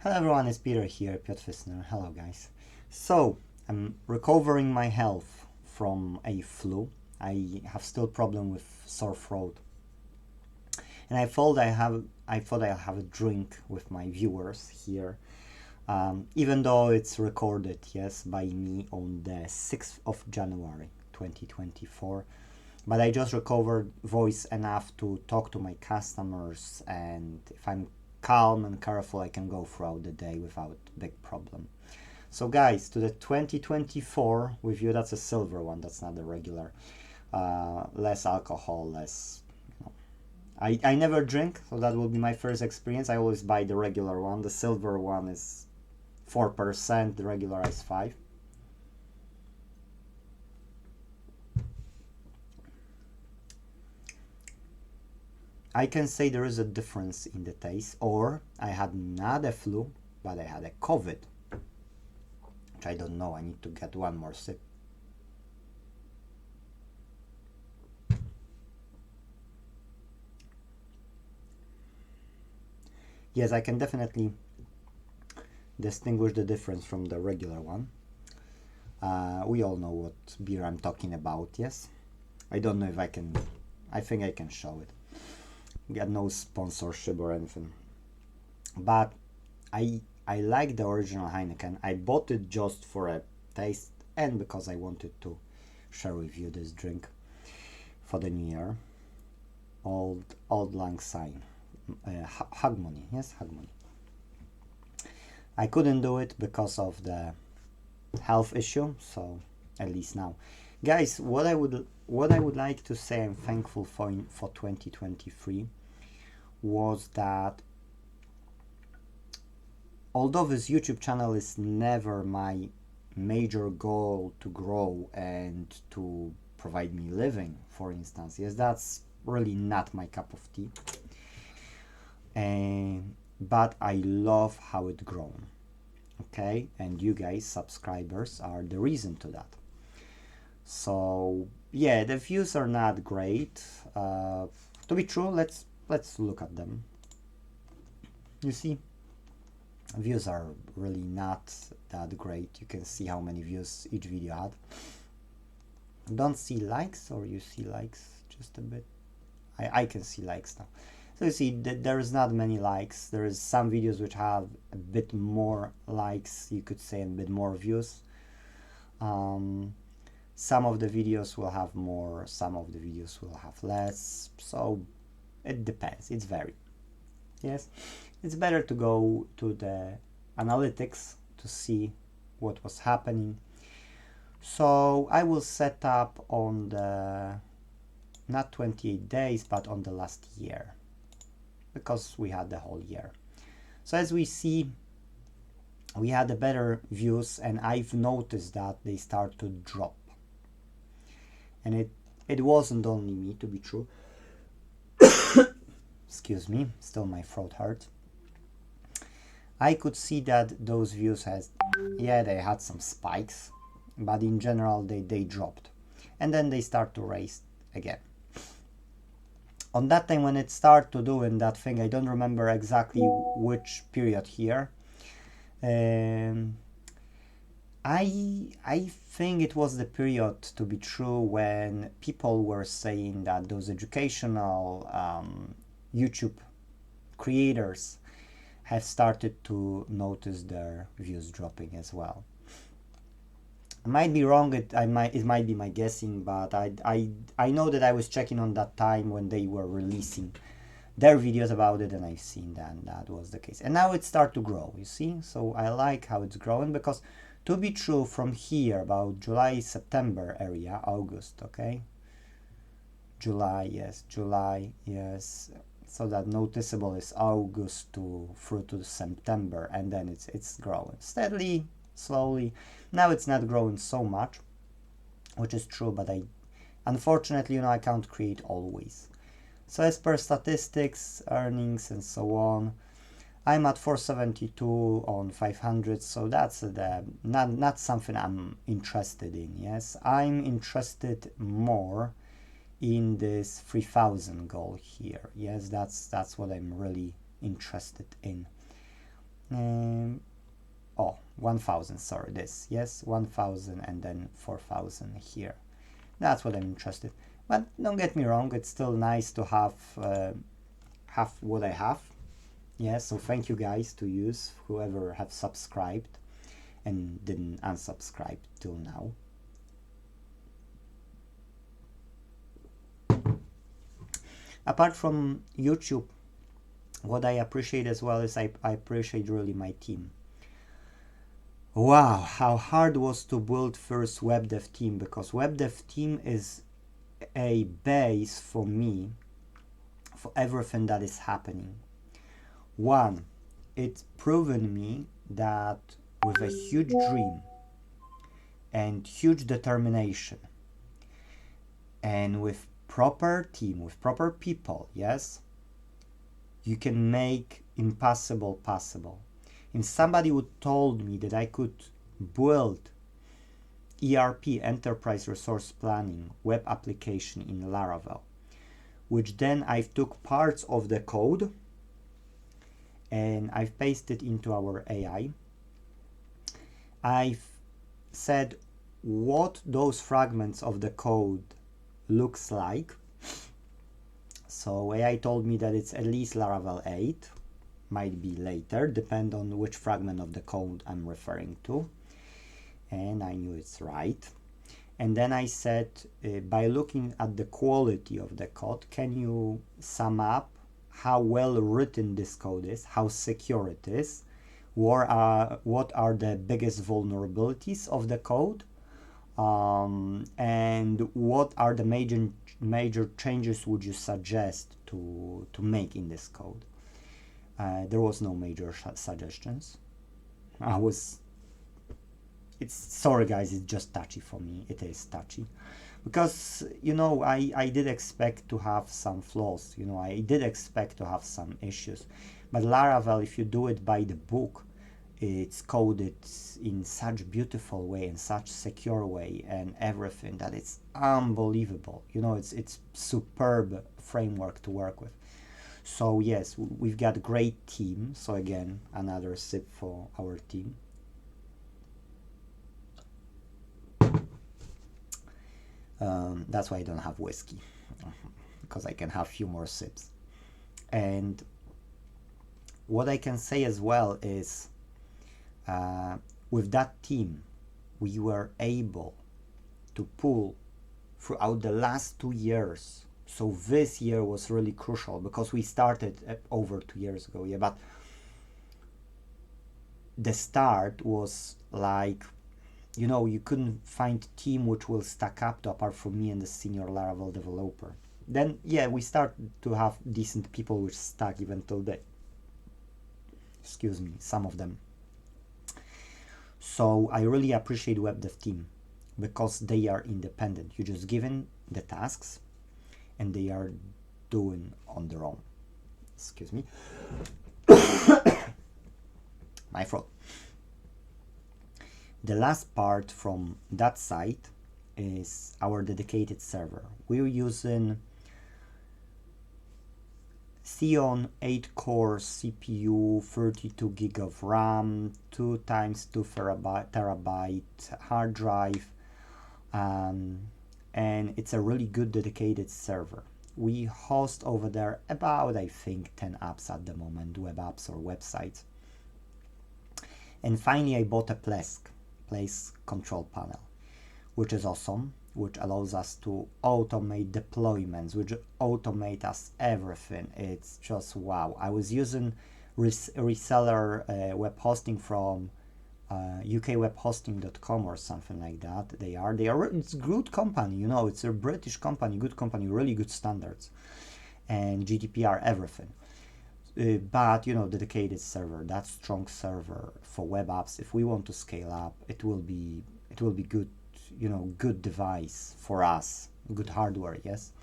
Hello everyone, it's Peter here, Piotr Fissner. Hello guys. So, I'm recovering my health from a flu. I have still problem with sore throat. And I thought I'll have a drink with my viewers here. Even though it's recorded, yes, by me on the 6th of January 2024. But I just recovered voice enough to talk to my customers, and if I'm calm and careful, I can go throughout the day without big problem. So guys, to the 2024 with you, that's a silver one, that's not the regular. Less alcohol, less, you know. I never drink, so that will be my first experience. I always buy the regular one. The silver one is 4%, the regular is 5%. I can say there is a difference in the taste, or I had not a flu, but I had a COVID, which I don't know. I need to get one more sip. Yes, I can definitely distinguish the difference from the regular one. We all know what beer I'm talking about, yes? I don't know if I can, I think I can show it. Got no sponsorship or anything, but I like the original Heineken. I bought it just for a taste and because I wanted to share with you this drink for the new year. Old Lang Syne, Hagmony, yes, Hagmony. I couldn't do it because of the health issue, so at least now, guys, what I would like to say I'm thankful for 2023 was that although this YouTube channel is never my major goal to grow and to provide me living, for instance, yes, that's really not my cup of tea, but I love how it's grown, okay, and you guys, subscribers, are the reason to that. So yeah, the views are not great. To be true, let's look at them. You see, views are really not that great. You can see how many views each video had. Don't see likes, or you see likes just a bit? I can see likes now. So you see that there is not many likes. There is some videos which have a bit more likes, you could say, and a bit more views. Some of the videos will have more, some of the videos will have less, so it depends, it's varied. Yes, it's better to go to the analytics to see what was happening. So I will set up on the, not 28 days, but on the last year, because we had the whole year. So as we see, we had a better views, and I've noticed that they start to drop. And it wasn't only me, to be true. Excuse me, still my throat hurts. I could see that those views they had some spikes, but in general they dropped. And then they start to raise again. On that time when it started to doing that thing, I don't remember exactly which period here. I think it was the period, to be true, when people were saying that those educational YouTube creators have started to notice their views dropping as well. I might be wrong, it might be my guessing, but I know that I was checking on that time when they were releasing their videos about it, and I've seen that was the case. And now it starts to grow, you see? So I like how it's growing, because to be true, from here, about July, September area, August, okay? July, yes. So that noticeable is August through to September, and then it's growing steadily, slowly. Now it's not growing so much, which is true, but unfortunately, I can't create always. So as per statistics, earnings, and so on, I'm at 472 on 500, so that's not something I'm interested in. Yes, I'm interested more in this 3000 goal here. Yes, that's what I'm really interested in. 1000, sorry, this, yes, 1000 and then 4000 here. That's what I'm interested. But don't get me wrong, it's still nice to have what I have. Yes, so thank you guys to use, whoever have subscribed and didn't unsubscribe till now. Apart from YouTube, what I appreciate as well is I appreciate really my team. Wow, how hard it was to build first web dev team, because web dev team is a base for me for everything that is happening. One, it's proven me that with a huge dream and huge determination and with proper team, with proper people, yes, you can make impossible possible. If somebody would told me that I could build ERP, Enterprise Resource Planning, web application in Laravel, which then I took parts of the code and I've pasted into our AI. I've said what those fragments of the code looks like. So AI told me that it's at least Laravel 8, might be later, depend on which fragment of the code I'm referring to. And I knew it's right. And then I said, by looking at the quality of the code, can you sum up how well written this code is, how secure it is, what are the biggest vulnerabilities of the code, and what are the major changes would you suggest to make in this code? There was no major suggestions. Sorry guys, it's just touchy for me. It is touchy because, you know, I did expect to have some flaws, you know, I did expect to have some issues, but Laravel, if you do it by the book, it's coded in such beautiful way, in such secure way and everything, that it's unbelievable. You know, it's superb framework to work with. So yes, we've got a great team. So again, another sip for our team. That's why I don't have whiskey, because I can have a few more sips. And what I can say as well is, with that team, we were able to pull throughout the last 2 years. So this year was really crucial because we started over 2 years ago, yeah, but the start was like, you know, you couldn't find a team which will stack up to, apart from me and the senior Laravel developer. Then, yeah, we started to have decent people which stack even till today. Excuse me, some of them. So I really appreciate web dev team because they are independent. You just given the tasks and they are doing on their own. Excuse me. My throat. The last part from that site is our dedicated server. We're using Xeon 8-core CPU, 32 gig of RAM, 2 times 2 terabyte hard drive, and it's a really good dedicated server. We host over there about, I think, 10 apps at the moment, web apps or websites. And finally, I bought a Place control panel, which is awesome, which allows us to automate deployments, which automate us everything. It's just wow. I was using reseller web hosting from ukwebhosting.com or something like that. It's a good company, you know, it's a British company, good company, really good standards and GDPR, everything. But, you know, dedicated server, that strong server for web apps, if we want to scale up, it will be good, you know, good device for us, good hardware, yes.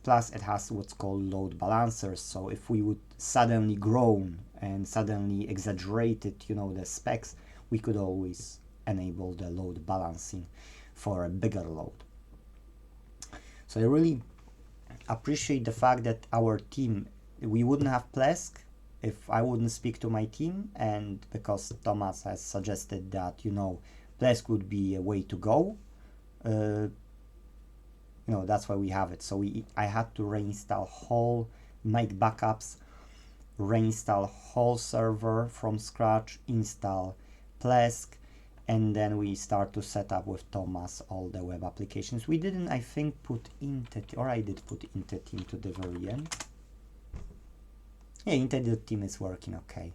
Plus it has what's called load balancers, so if we would suddenly grow and suddenly exaggerate it, you know, the specs, we could always enable the load balancing for a bigger load. So I really appreciate the fact that our team, we wouldn't have Plesk if I wouldn't speak to my team, and because Thomas has suggested that, you know, Plesk would be a way to go, you know, that's why we have it. So I had to reinstall whole, make backups, reinstall whole server from scratch, install Plesk, and then we start to set up with Thomas all the web applications. We didn't, I think, put Inte, or I did put Inte.Team to the very end. Yeah, Inte.Team is working okay.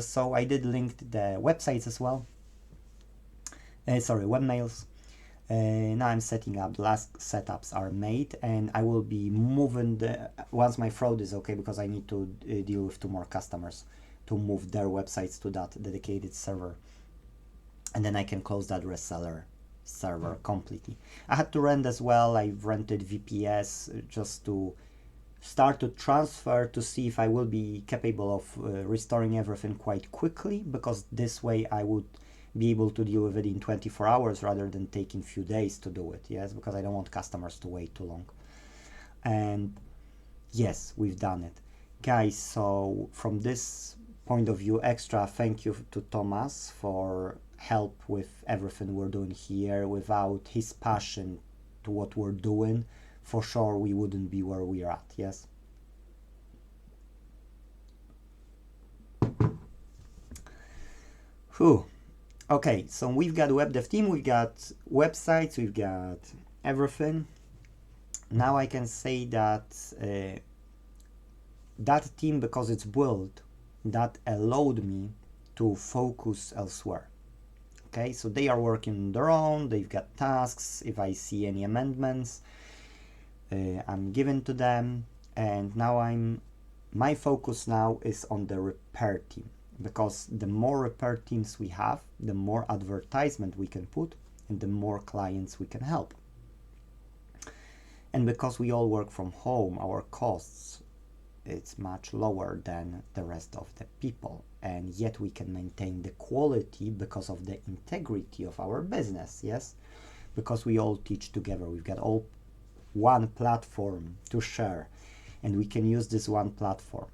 So I did link the websites as well. Sorry, webmails. Now I'm setting up, the last setups are made, and I will be moving once my fraud is okay, because I need to deal with 2 more customers to move their websites to that dedicated server. And then I can close that reseller server completely. I had to rent as well. I rented VPS just to start to transfer to see if I will be capable of restoring everything quite quickly, because this way I would be able to deal with it in 24 hours rather than taking few days to do it. Yes, because I don't want customers to wait too long. And yes, we've done it, guys. So from this point of view, extra thank you to Thomas for help with everything we're doing here. Without his passion to what we're doing, for sure we wouldn't be where we're at. Yes. Whew. Okay, so we've got web dev team, we've got websites, we've got everything. Now I can say that that team, because it's built, that allowed me to focus elsewhere. Okay, so they are working on their own, they've got tasks. If I see any amendments, I'm giving to them, and now my focus now is on the repair team, because the more repair teams we have, the more advertisement we can put and the more clients we can help. And because we all work from home, our costs, it's much lower than the rest of the people, and yet we can maintain the quality because of the integrity of our business. Yes, because we all teach together, we've got all one platform to share, and we can use this one platform.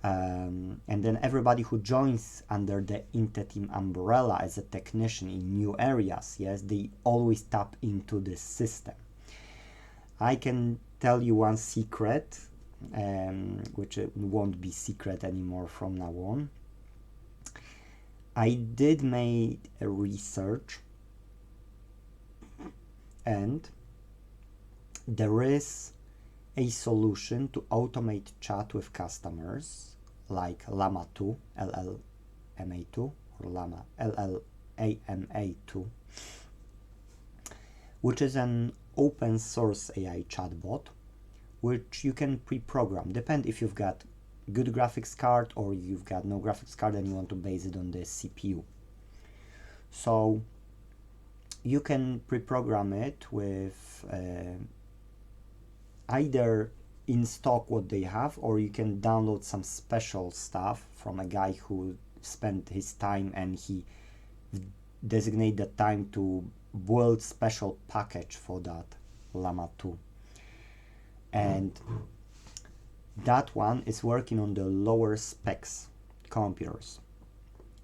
And then everybody who joins under the Inte.Team umbrella as a technician in new areas, yes, they always tap into this system. I can tell you one secret, which won't be secret anymore from now on. I did make a research, and there is a solution to automate chat with customers like Llama 2, LLMA2, or Llama, LLAMA2, which is an open source AI chatbot, which you can pre-program. Depend if you've got good graphics card or you've got no graphics card and you want to base it on the CPU. So you can pre-program it with either in stock what they have, or you can download some special stuff from a guy who spent his time and he designate the time to build special package for that Llama 2. And that one is working on the lower specs computers.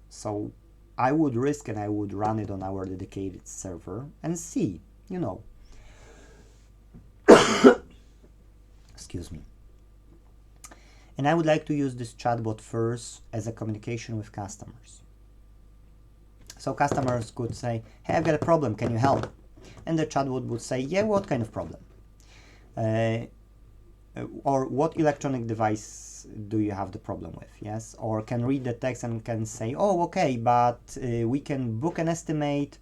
So I would risk and I would run it on our dedicated server and see, you know. Excuse me. And I would like to use this chatbot first as a communication with customers. So customers could say, hey, I've got a problem, can you help? And the chatbot would say, yeah, what kind of problem? Or what electronic device do you have the problem with? Yes, or can read the text and can say, oh, okay, but we can book an estimate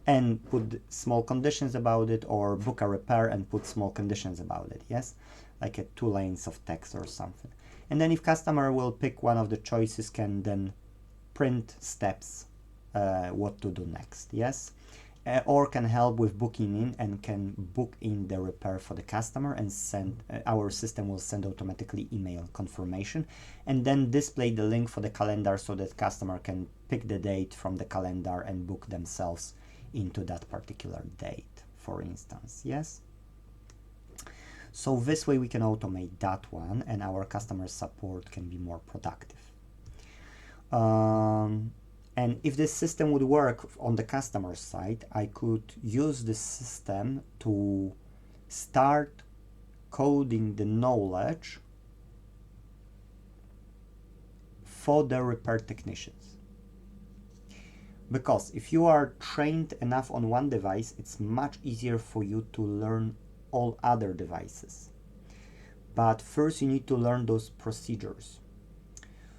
and put small conditions about it, or book a repair and put small conditions about it. Yes, like a 2 lines of text or something. And then if customer will pick one of the choices, can then print steps, what to do next. Yes, or can help with booking in and can book in the repair for the customer and send, our system will send automatically email confirmation and then display the link for the calendar so that customer can pick the date from the calendar and book themselves into that particular date, for instance. Yes. So this way we can automate that one, and our customer support can be more productive. And if this system would work on the customer side, I could use this system to start coding the knowledge for the repair technicians. Because if you are trained enough on one device, it's much easier for you to learn all other devices. But first you need to learn those procedures.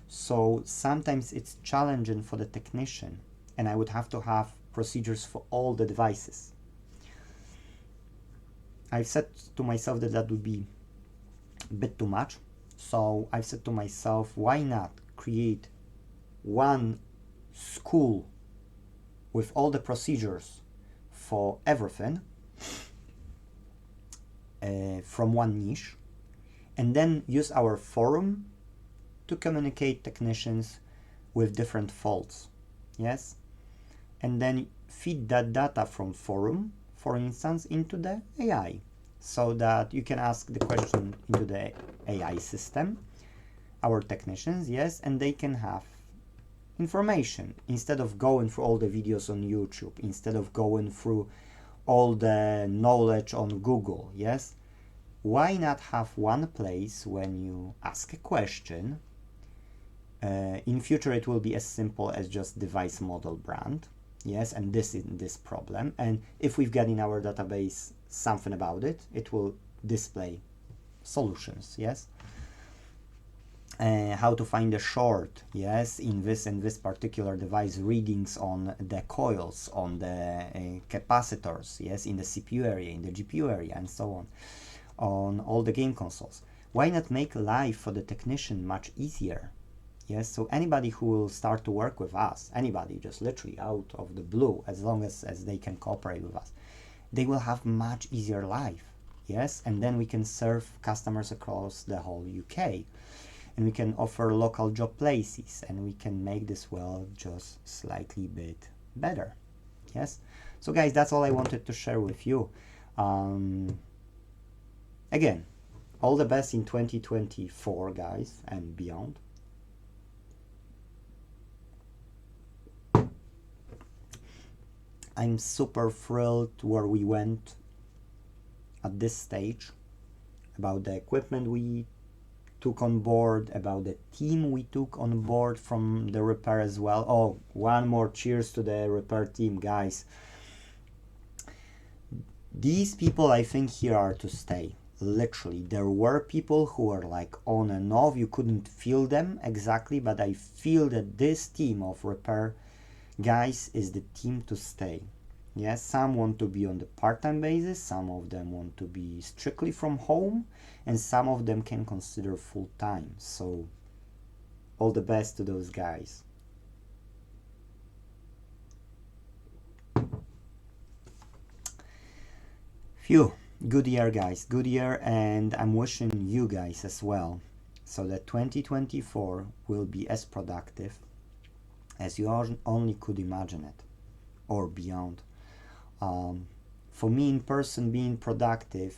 So sometimes it's challenging for the technician, and I would have to have procedures for all the devices. I've said to myself that that would be a bit too much. So I've said to myself, why not create one school with all the procedures for everything from one niche, and then use our forum to communicate technicians with different faults, yes? And then feed that data from forum, for instance, into the AI, so that you can ask the question into the AI system, our technicians, yes, and they can have information instead of going through all the videos on YouTube, instead of going through all the knowledge on Google, yes? Why not have one place when you ask a question? In future it will be as simple as just device model brand, yes, and this is this problem, and if we've got in our database something about it, it will display solutions, yes. How to find a short, yes, in this and this particular device, readings on the coils, on the capacitors, yes, in the CPU area, in the GPU area, and so on all the game consoles. Why not make life for the technician much easier? Yes, so anybody who will start to work with us, anybody just literally out of the blue, as long as they can cooperate with us, they will have much easier life, yes, and then we can serve customers across the whole UK, and we can offer local job places, and we can make this world just slightly bit better, yes. So guys, that's all I wanted to share with you. Again, all the best in 2024, guys, and beyond. I'm super thrilled where we went at this stage, about the equipment we took on board, about the team we took on board from the repair as well. Oh, one more cheers to the repair team, guys. These people, I think, here are to stay. Literally, there were people who were like on and off, you couldn't feel them exactly, but I feel that this team of repair guys is the team to stay. Yes, some want to be on the part-time basis, some of them want to be strictly from home, and some of them can consider full-time. So all the best to those guys. Phew, good year, guys, good year, and I'm wishing you guys as well, so that 2024 will be as productive as you only could imagine it, or beyond. For me in person, being productive,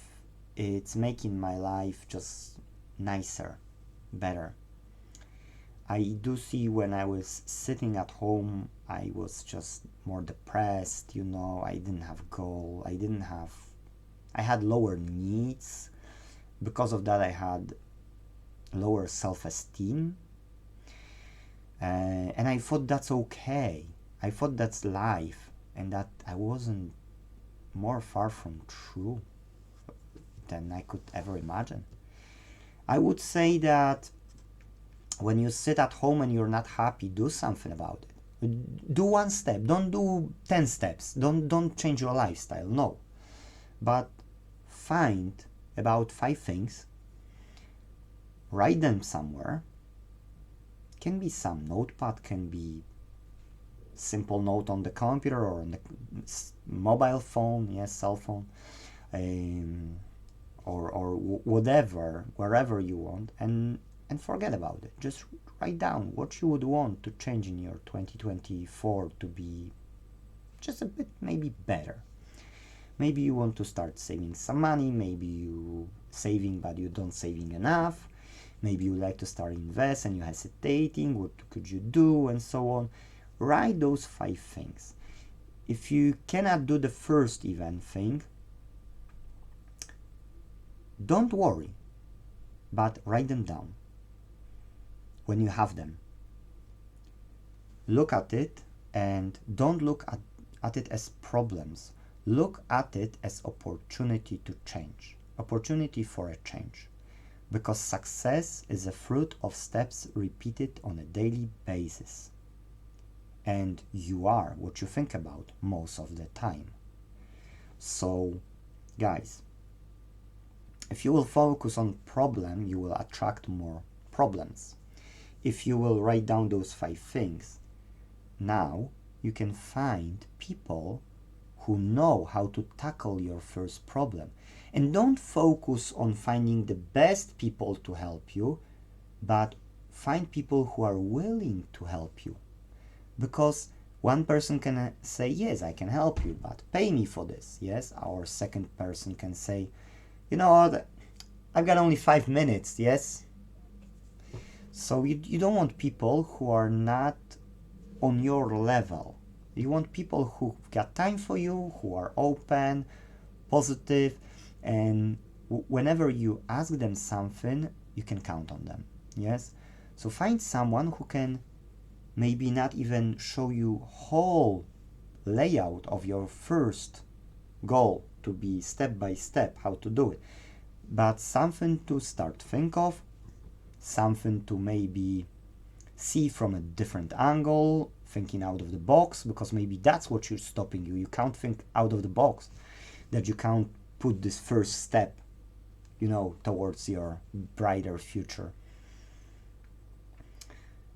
it's making my life just nicer, better. I do see when I was sitting at home, I was just more depressed, you know, I didn't have goal, I had lower needs. Because of that, I had lower self-esteem. And I thought that's okay. I thought that's life, and that I wasn't more far from true than I could ever imagine. I would say that when you sit at home and you're not happy, do something about it. Do one step. Don't do 10 steps. Don't change your lifestyle. No. But find about 5 things. Write them somewhere. Can be some notepad, can be simple note on the computer or on the mobile phone, yes, cell phone, or whatever, wherever you want, and forget about it. Just write down what you would want to change in your 2024 to be just a bit maybe better. Maybe you want to start saving some money, maybe you saving but you don't saving enough, maybe you like to start invest and you're hesitating, what could you do, and so on. Write those 5 things. If you cannot do the first event thing, don't worry, but write them down when you have them. Look at it and don't look at it as problems. Look at it as opportunity to change, opportunity for a change. Because success is a fruit of steps repeated on a daily basis. And you are what you think about most of the time. So, guys, if you will focus on problem, you will attract more problems. If you will write down those 5 things, now you can find people who know how to tackle your first problem. And don't focus on finding the best people to help you, but find people who are willing to help you. Because one person can say, yes, I can help you, but pay me for this. Yes, our second person can say, you know what, I've got only 5 minutes. Yes. So you don't want people who are not on your level. You want people who got time for you, who are open, positive, and whenever you ask them something, you can count on them. Yes. So find someone who can maybe not even show you whole layout of your first goal to be step by step how to do it, but something to start think of, something to maybe see from a different angle, thinking out of the box, because maybe that's what you're stopping you. You can't think out of the box, that you can't put this first step, you know, towards your brighter future.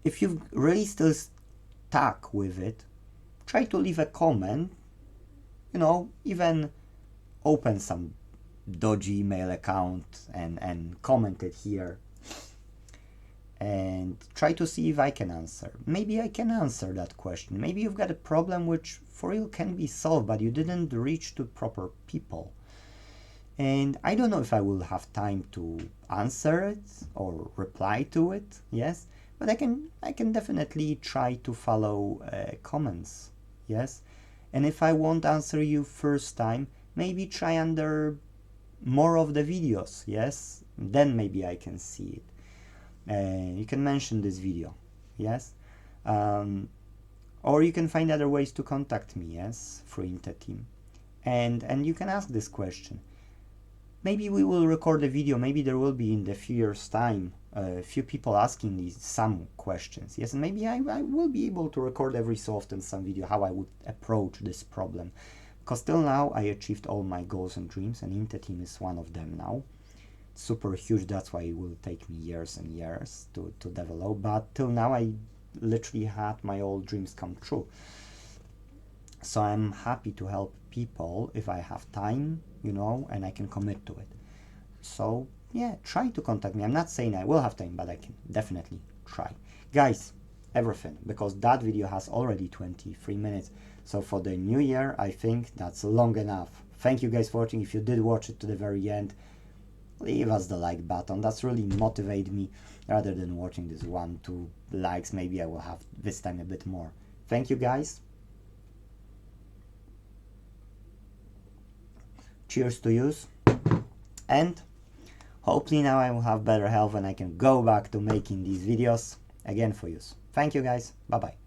If you've really still stuck with it, try to leave a comment, you know, even open some dodgy email account and comment it here. And try to see if I can answer. Maybe I can answer that question. Maybe you've got a problem which for real can be solved, but you didn't reach to proper people. And I don't know if I will have time to answer it or reply to it, yes, but I can definitely try to follow comments, yes. And if I won't answer you first time, maybe try under more of the videos, yes, then maybe I can see it. You can mention this video, yes, or you can find other ways to contact me, yes, through Inte.Team, and you can ask this question. Maybe we will record a video, maybe there will be in the few years time a few people asking these some questions, yes, and maybe I will be able to record every so often some video how I would approach this problem, because till now I achieved all my goals and dreams, and Inte.Team is one of them now. Super huge, that's why it will take me years and years to develop, but till now I literally had my old dreams come true. So I'm happy to help people if I have time, you know, and I can commit to it. So yeah, try to contact me. I'm not saying I will have time, but I can definitely try. Guys, everything, because that video has already 23 minutes. So for the new year, I think that's long enough. Thank you guys for watching. If you did watch it to the very end, leave us the like button. That's really motivate me. Rather than watching this 1-2 likes, maybe I will have this time a bit more. Thank you guys. Cheers to you. And hopefully now I will have better health and I can go back to making these videos again for you. Thank you guys. Bye bye.